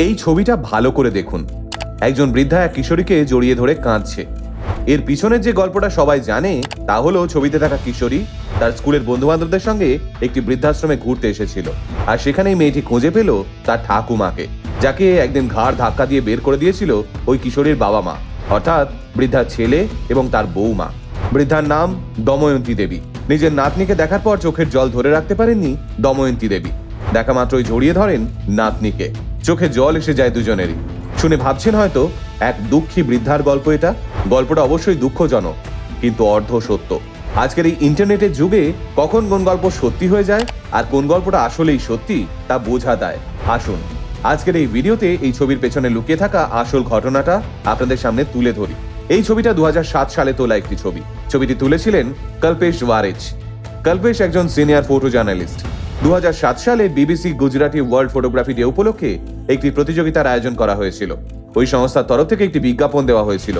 এই ছবিটা ভালো করে দেখুন। একজন বৃদ্ধা এক কিশোরীকে জড়িয়ে ধরে কাঁদছে। এর পিছনের যে গল্পটা সবাই জানে তা হলো ছবিতে থাকা কিশোরী তার স্কুলের বন্ধু বান্ধবদের সঙ্গে একটি বৃদ্ধাশ্রমে ঘুরতে এসেছিল, আর সেখানেই মেয়েটি খুঁজে পেল তার ঠাকুমাকে, যাকে একদিন ঘাড় ধাক্কা দিয়ে বের করে দিয়েছিল ওই কিশোরীর বাবা মা, অর্থাৎ বৃদ্ধার ছেলে এবং তার বৌমা। বৃদ্ধার নাম দময়ন্তী দেবী। নিজের নাতনিকে দেখার পর চোখের জল ধরে রাখতে পারেননি দময়ন্তী দেবী। দেখা মাত্রই জড়িয়ে ধরেন নাতনিকে। চোখে জল এসে যায় দুজনেরই। শুনে ভাবছেন হয়তো এক দুঃখী বৃদ্ধার গল্প এটা। গল্পটা অবশ্যই দুঃখজনক, কিন্তু অর্ধ সত্য। আজকের এই ইন্টারনেটের যুগে কখন কোন গল্প সত্যি হয়ে যায় আর কোন গল্পটা আসলেই সত্যি তা বোঝা দেয়। আসুন আজকের এই ভিডিওতে এই ছবির পেছনে লুকিয়ে থাকা আসল ঘটনাটা আপনাদের সামনে তুলে ধরি। এই ছবিটা 2007 সালে তোলা একটি ছবি। ছবিটি তুলেছিলেন কল্পেশ ওয়ারেচ। কল্পেশ একজন সিনিয়র ফটো জার্নালিস্ট। 2007 সালে BBC Gujarati world photography day উপলক্ষে একটি প্রতিযোগিতার আয়োজন করা হয়েছিল। ওই সংস্থার তরফ থেকে একটি বিজ্ঞাপন দেওয়া হয়েছিল,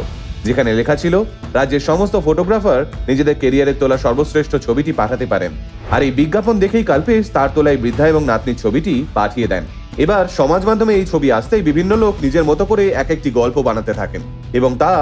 যেখানে লেখা ছিল রাজ্যের সমস্ত ফটোগ্রাফার নিজেদের কেরিয়ারের তোলা সর্বশ্রেষ্ঠ ছবিটি পাঠাতে পারেন। আর এই বিজ্ঞাপন দেখেই কল্পেশ তার তোলা এই বৃদ্ধা এবং নাতনির ছবিটি পাঠিয়ে দেন। এবার সমাজ মাধ্যমে এই ছবি আসতেই বিভিন্ন লোক নিজের মতো করে এক একটি গল্প বানাতে থাকেন এবং তা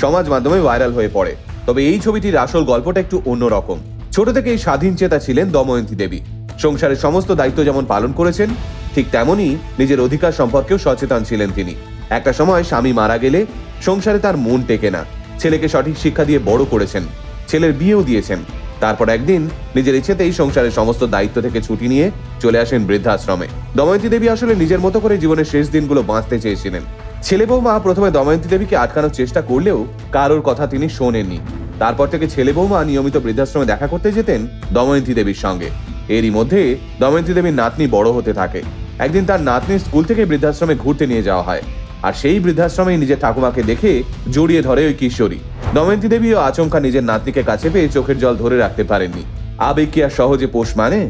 সমাজ মাধ্যমে ভাইরাল হয়ে পড়ে। তবে এই ছবিটির আসল গল্পটা একটু অন্যরকম। ছোট থেকেই স্বাধীন চেতা ছিলেন দময়ন্তী দেবী। সংসারের সমস্ত দায়িত্ব যেমন পালন করেছেন, ঠিক তেমনই নিজের অধিকার সম্পর্কেও সচেতন ছিলেন তিনি। একটা সময় স্বামী মারা গেলে সংসারে তার মন টেকে না। ছেলেকে সঠিক শিক্ষা দিয়ে বড় করেছেন, ছেলের বিয়েও দিয়েছেন। তারপর একদিন নিজের ইচ্ছেতেই সংসারের সমস্ত দায়িত্ব থেকে ছুটি নিয়ে চলে আসেন বৃদ্ধাশ্রমে। দময়ন্তী দেবী আসলে নিজের মতো করে জীবনের শেষ দিনগুলো বাঁচতে চেয়েছিলেন। ছেলে বৌমা প্রথমে দময়ন্তী দেবীকে আটকানোর চেষ্টা করলেও কারোর কথা তিনি শোনেননি। তারপর থেকে ছেলে বৌমা নিয়মিত বৃদ্ধাশ্রমে দেখা করতে যেতেন দময়ন্তী দেবীর সঙ্গে। এরই মধ্যে দময়ন্তী দেবীর নাতনি বড় হতে থাকে। একদিন তার নাতনির স্কুল থেকে বৃদ্ধাশ্রমে ঘুরতে নিয়ে যাওয়া হয়, আর সেই বৃদ্ধাশ্রমে নিজের ঠাকুমাকে দেখে জড়িয়ে ধরে ওই কিশোরী। দময়ন্তী দেবীও আচমকা নিজের নাতনিকে কাছে পেয়ে চোখের জল ধরে রাখতে পারেননি। আবেগ কি আর সহজে পোষ মানে?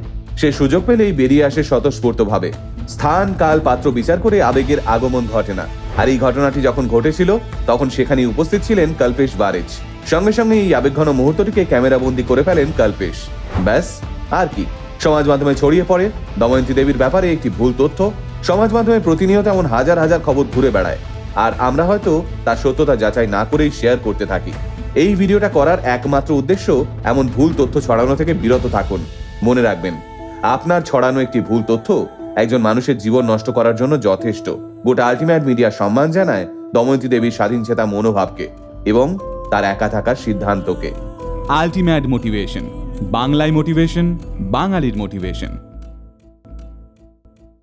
সে সুযোগ পেলেই বেরিয়ে আসে স্বতঃস্ফূর্ত ভাবে। স্থান কাল পাত্র বিচার করে আবেগের আগমন ঘটে না। আর এই ঘটনাটি যখন ঘটেছিল তখন সেখানে উপস্থিত ছিলেন কল্পেশ ওয়ারেচ। সঙ্গে সঙ্গে এই আবেগঘন মুহূর্তটিকে ক্যামেরা বন্দি করে ফেলেন কল্পেশ। ব্যাস, আর কি। সমাজ মাধ্যমে ছড়িয়ে পড়ে দময়ন্তী দেবীর ব্যাপারে একটি ভুল তথ্য। সমাজ মাধ্যমে প্রতিনিয়ত এমন হাজার হাজার খবর ঘুরে বেড়ায়, আর আমরা হয়তো তার সত্যতা যাচাই না করেই শেয়ার করতে থাকি। এই ভিডিওটা করার একমাত্র উদ্দেশ্য এমন ভুল তথ্য ছড়ানো থেকে বিরত থাকুন। মনে রাখবেন, আপনার ছড়ানো একটি ভুল তথ্য একজন মানুষের জীবন নষ্ট করার জন্য যথেষ্ট। গোটা আল্টিমেট মিডিয়া সম্মান জানায় দময়ন্তী দেবীর স্বাধীন চেতা মনোভাবকে এবং তার একা থাকার সিদ্ধান্তকে। আল্টিমেট মোটিভেশন, বাংলায় মোটিভেশন, বাঙালির মোটিভেশন।